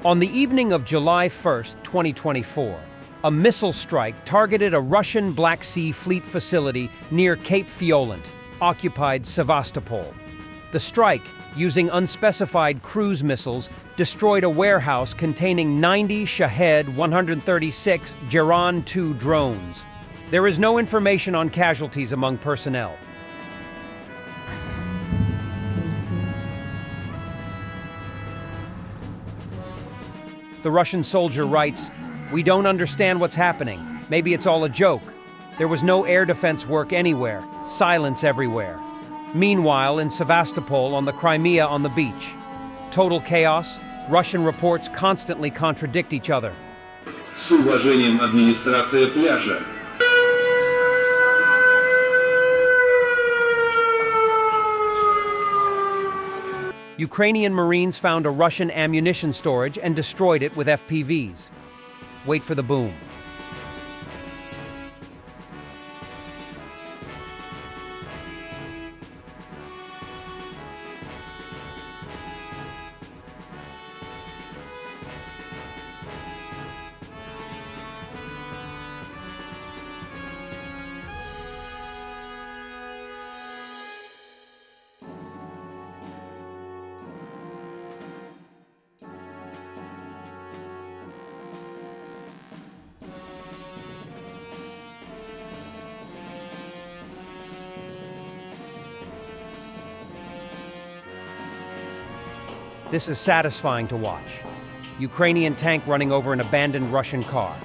On the evening of July 1st, 2024, a missile strike targeted a Russian Black Sea Fleet facility near Cape Fiolant, occupied Sevastopol. The strike, using unspecified cruise missiles, destroyed a warehouse containing 90 Shahed 136 Geran-2 drones. There is no information on casualties among personnel. The Russian soldier writes, "We don't understand what's happening. Maybe it's all a joke. There was no air defense work anywhere. Silence everywhere." Meanwhile, in Sevastopol, on the Crimea on the beach, total chaos. Russian reports constantly contradict each other. С уважением, администрация пляжа. Ukrainian Marines found a Russian ammunition storage and destroyed it with FPVs. Wait for the boom. This is satisfying to watch. Ukrainian tank running over an abandoned Russian car.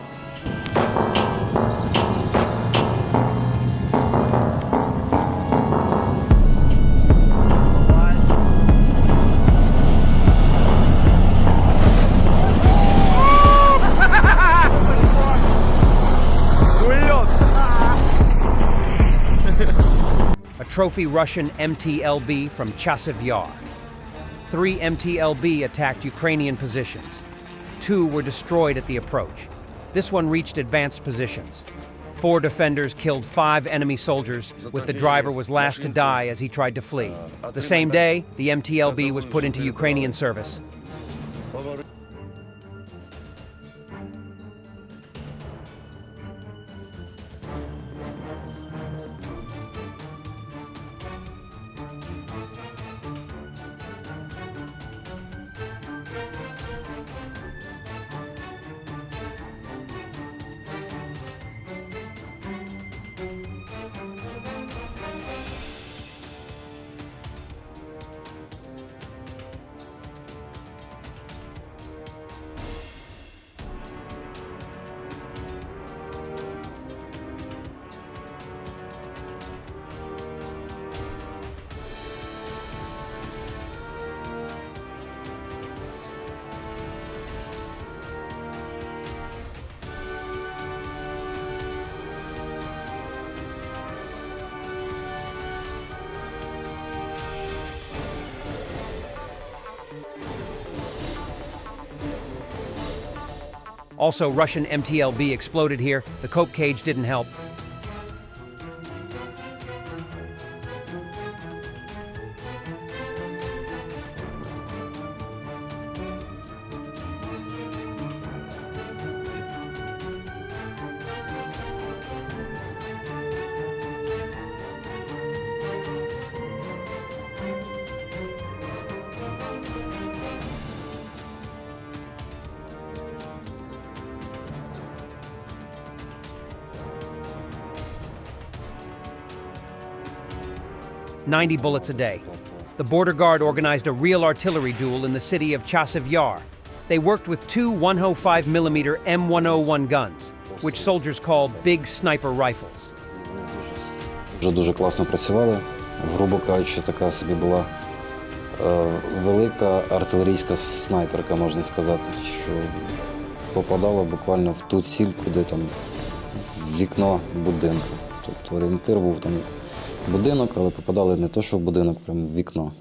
A trophy Russian MTLB from Chasiv Yar. 3 MTLB attacked Ukrainian positions. 2 were destroyed at the approach. This one reached advanced positions. 4 defenders killed 5 enemy soldiers, with the driver was last to die as he tried to flee. The same day, the MTLB was put into Ukrainian service. Also, Russian MTLB exploded here. The cope cage didn't help. "90 bullets a day." The border guard organized a real artillery duel in the city of Chasiv Yar. They worked with 2 105mm M101 guns, which soldiers call big sniper rifles. Дуже класно працювали. Грубо кажучи, така собі була велика артилерійська снайперка, можна сказати, що попадала буквально в ту ціль, куди там в вікно будинку. Тобто орієнтир був там будинок, але попадали не то, що в будинок, прямо в вікно.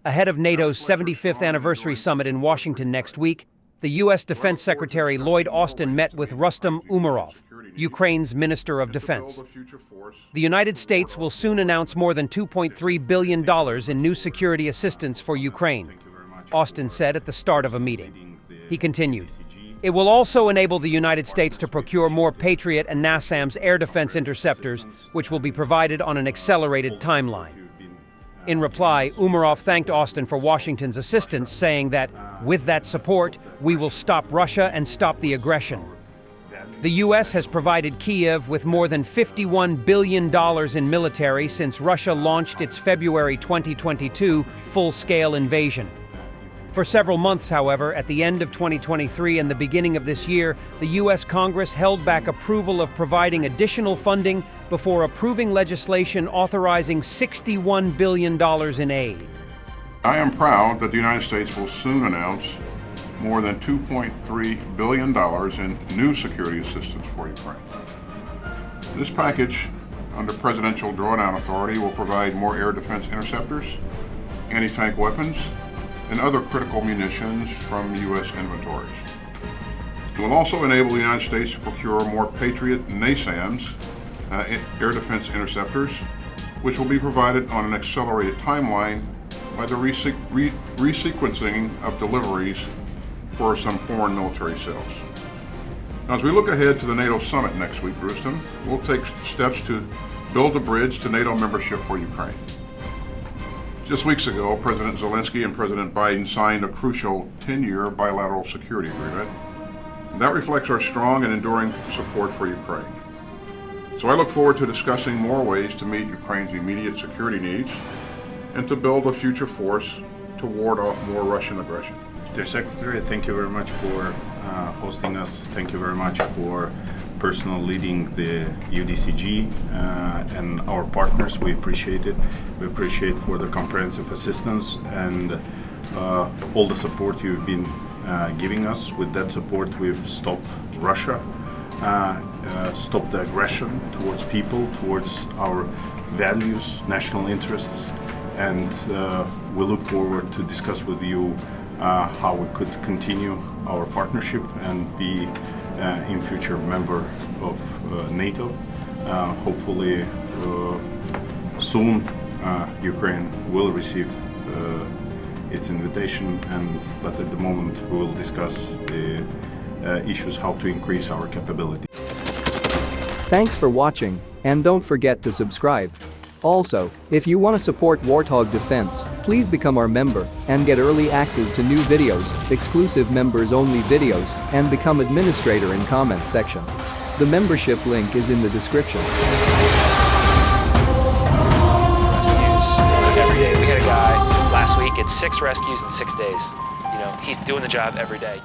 Ahead of NATO's 75th anniversary summit in Washington next week, the U.S. Defense Secretary Lloyd Austin met with Rustem Umerov, Ukraine's Minister of Defense. The United States will soon announce more than $2.3 billion in new security assistance for Ukraine, Austin said at the start of a meeting. He continued, "It will also enable the United States to procure more Patriot and NASAMS air defense interceptors, which will be provided on an accelerated timeline." In reply, Umarov thanked Austin for Washington's assistance, saying that, "With that support, we will stop Russia and stop the aggression." The U.S. has provided Kyiv with more than $51 billion in military since Russia launched its February 2022 full-scale invasion. For several months, however, at the end of 2023 and the beginning of this year, the U.S. Congress held back approval of providing additional funding before approving legislation authorizing $61 billion in aid. I am proud that the United States will soon announce more than $2.3 billion in new security assistance for Ukraine. This package, under Presidential Drawdown Authority, will provide more air defense interceptors, anti-tank weapons, and other critical munitions from U.S. inventories. It will also enable the United States to procure more Patriot NASAMS air defense interceptors, which will be provided on an accelerated timeline by the resequencing of deliveries for some foreign military sales. Now, as we look ahead to the NATO summit next week, Rustam, we'll take steps to build a bridge to NATO membership for Ukraine. Just weeks ago, President Zelensky and President Biden signed a crucial 10-year bilateral security agreement. That reflects our strong and enduring support for Ukraine. So I look forward to discussing more ways to meet Ukraine's immediate security needs and to build a future force to ward off more Russian aggression. Dear Secretary, thank you very much for hosting us. Thank you very much for personally leading the UDCG and our partners. We appreciate it. We appreciate for the comprehensive assistance and all the support you've been giving us. With that support, we've stopped Russia, stopped the aggression towards people, towards our values, national interests, and we look forward to discuss with you how we could continue our partnership and be in future member of NATO. Hopefully soon Ukraine will receive its invitation, but at the moment we will discuss the issues how to increase our capability. Thanks for watching, and don't forget to subscribe. Also, if you want to support Warthog Defense, please become our member and get early access to new videos, exclusive members-only videos, and become administrator in comment section. The membership link is in the description. Rescues every day. We had a guy last week at 6 rescues in 6 days. You know, he's doing the job every day.